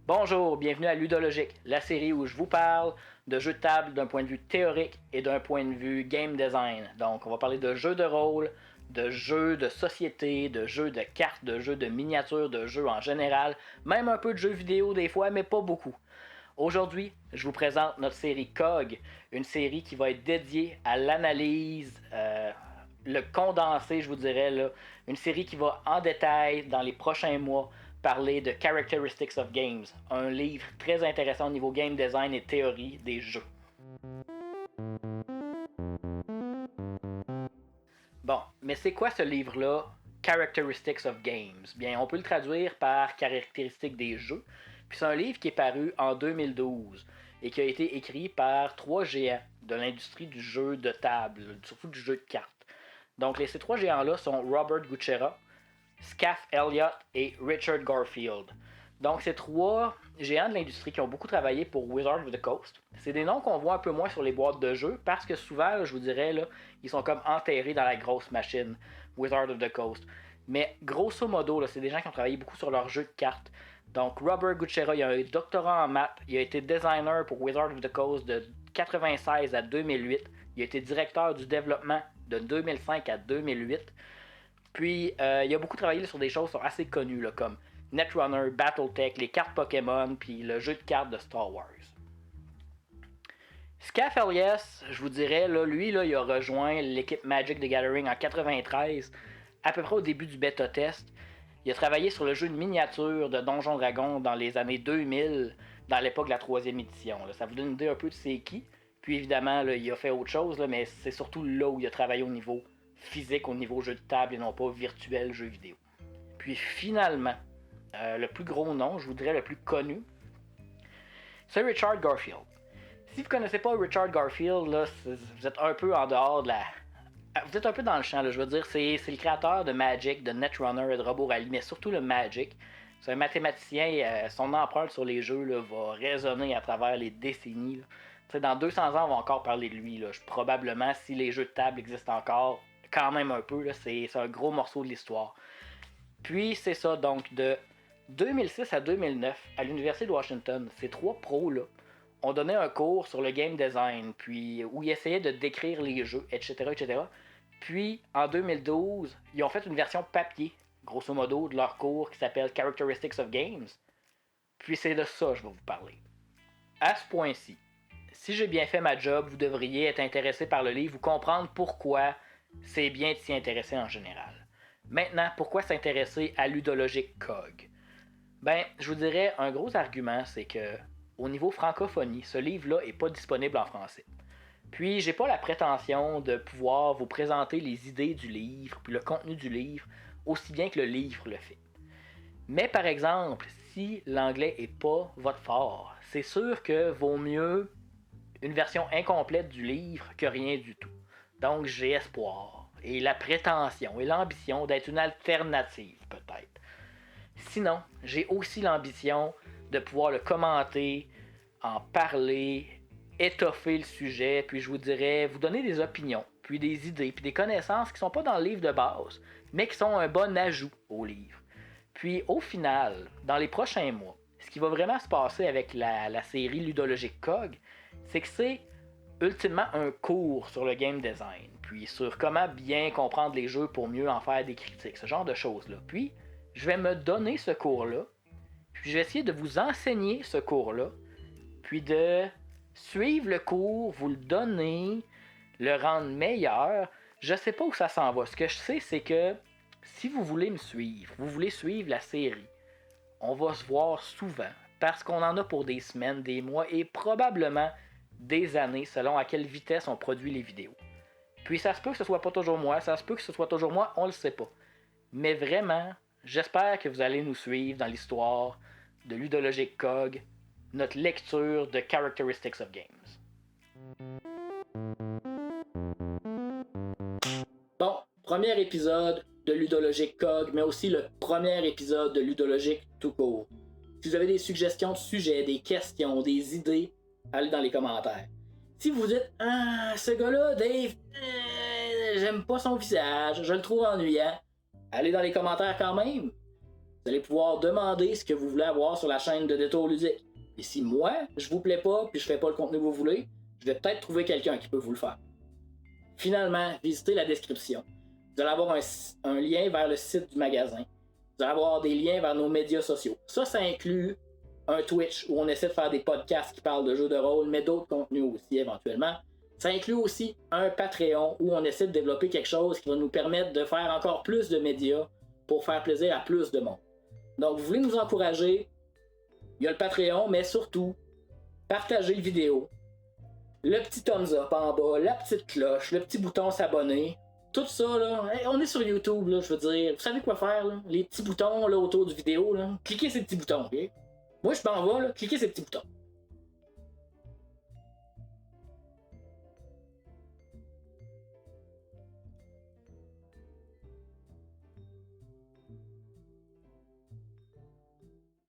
Bonjour, bienvenue à Ludologique, la série où je vous parle de jeux de table d'un point de vue théorique et d'un point de vue game design. Donc, on va parler de jeux de rôle, de jeux de société, de jeux de cartes, de jeux de miniatures, de jeux en général, même un peu de jeux vidéo des fois, mais pas beaucoup. Aujourd'hui, je vous présente notre série COG, une série qui va être dédiée à l'analyse, le condensé, je vous dirais, là, une série qui va en détail, dans les prochains mois, parler de Characteristics of Games, un livre très intéressant au niveau game design et théorie des jeux. Bon, mais c'est quoi ce livre-là, Characteristics of Games? Bien, on peut le traduire par caractéristiques des jeux, puis c'est un livre qui est paru en 2012 et qui a été écrit par trois géants de l'industrie du jeu de table, surtout du jeu de cartes. Donc, ces trois géants-là sont Robert Gutschera, Scaf Elliott et Richard Garfield. Donc, c'est trois géants de l'industrie qui ont beaucoup travaillé pour Wizards of the Coast. C'est des noms qu'on voit un peu moins sur les boîtes de jeux parce que souvent, là, je vous dirais, là, ils sont comme enterrés dans la grosse machine Wizards of the Coast. Mais grosso modo, là, c'est des gens qui ont travaillé beaucoup sur leurs jeux de cartes. Donc, Robert Gutschera, il a un doctorat en maths. Il a été designer pour Wizards of the Coast de 1996 à 2008. Il a été directeur du développement de 2005 à 2008. Puis, il a beaucoup travaillé sur des choses qui sont assez connues, là, comme Netrunner, Battletech, les cartes Pokémon, puis le jeu de cartes de Star Wars. Scaf Elias, je vous dirais, là, lui, là, il a rejoint l'équipe Magic the Gathering en 93, à peu près au début du bêta test. Il a travaillé sur le jeu de miniature de Donjon Dragon dans les années 2000, dans l'époque de la 3e édition. Là. Ça vous donne une idée un peu de c'est qui. Puis évidemment, là, il a fait autre chose, là, mais c'est surtout là où il a travaillé au niveau physique, au niveau jeu de table et non pas virtuel jeu vidéo. Puis finalement, le plus gros nom, je vous dirais le plus connu, c'est Richard Garfield. Si vous ne connaissez pas Richard Garfield, là, vous êtes un peu en dehors de la... Vous êtes un peu dans le champ, là, je veux dire, c'est le créateur de Magic, de Netrunner et de Robot Rally, mais surtout le Magic. C'est un mathématicien, son empreinte sur les jeux là, va résonner à travers les décennies. Dans 200 ans, on va encore parler de lui. Là. Probablement, si les jeux de table existent encore, quand même un peu, là, c'est un gros morceau de l'histoire. Puis c'est ça, donc de 2006 à 2009, à l'Université de Washington, ces trois pros-là ont donné un cours sur le game design, puis où ils essayaient de décrire les jeux, etc., etc. Puis, en 2012, ils ont fait une version papier, grosso modo, de leur cours qui s'appelle Characteristics of Games. Puis c'est de ça que je vais vous parler. À ce point-ci, si j'ai bien fait ma job, vous devriez être intéressé par le livre ou comprendre pourquoi c'est bien de s'y intéresser en général. Maintenant, pourquoi s'intéresser à Ludologique COG? Ben, je vous dirais, un gros argument, c'est que au niveau francophonie, ce livre-là n'est pas disponible en français. Puis, j'ai pas la prétention de pouvoir vous présenter les idées du livre, puis le contenu du livre, aussi bien que le livre le fait. Mais par exemple, si l'anglais est pas votre fort, c'est sûr que vaut mieux une version incomplète du livre que rien du tout. Donc, j'ai espoir, et la prétention, et l'ambition d'être une alternative, peut-être. Sinon, j'ai aussi l'ambition de pouvoir le commenter, en parler, étoffer le sujet, puis je vous dirais, vous donner des opinions, puis des idées, puis des connaissances qui sont pas dans le livre de base, mais qui sont un bon ajout au livre. Puis au final, dans les prochains mois, ce qui va vraiment se passer avec la série Ludologique COG, c'est que c'est ultimement un cours sur le game design, puis sur comment bien comprendre les jeux pour mieux en faire des critiques, ce genre de choses-là. Puis, je vais me donner ce cours-là, puis je vais essayer de vous enseigner ce cours-là, puis de suivre le cours, vous le donner, le rendre meilleur. Je sais pas où ça s'en va. Ce que je sais, c'est que si vous voulez me suivre, vous voulez suivre la série, on va se voir souvent, parce qu'on en a pour des semaines, des mois et probablement des années selon à quelle vitesse on produit les vidéos. Puis ça se peut que ce soit pas toujours moi, ça se peut que ce soit toujours moi, on le sait pas. Mais vraiment, j'espère que vous allez nous suivre dans l'histoire de Ludologique COG, notre lecture de Characteristics of Games. Bon, premier épisode de Ludologique COG, mais aussi le premier épisode de Ludologique tout court. Si vous avez des suggestions de sujets, des questions, des idées, allez dans les commentaires. Si vous dites « Ah, ce gars-là, Dave, j'aime pas son visage, je le trouve ennuyant », allez dans les commentaires quand même. Vous allez pouvoir demander ce que vous voulez avoir sur la chaîne de Détour Ludique. Et si moi, je vous plais pas puis je fais pas le contenu que vous voulez, je vais peut-être trouver quelqu'un qui peut vous le faire. Finalement, visitez la description. Vous allez avoir un lien vers le site du magasin. Vous allez avoir des liens vers nos médias sociaux. Ça inclut un Twitch où on essaie de faire des podcasts qui parlent de jeux de rôle, mais d'autres contenus aussi éventuellement. Ça inclut aussi un Patreon où on essaie de développer quelque chose qui va nous permettre de faire encore plus de médias pour faire plaisir à plus de monde. Donc, vous voulez nous encourager, il y a le Patreon, mais surtout, partagez la vidéo, le petit thumbs up en bas, la petite cloche, le petit bouton s'abonner, tout ça, là, on est sur YouTube, là, je veux dire, vous savez quoi faire, là? Les petits boutons là, autour du vidéo, là, cliquez ces petits boutons, ok? Moi, je m'en vais, là, cliquez ces petits boutons.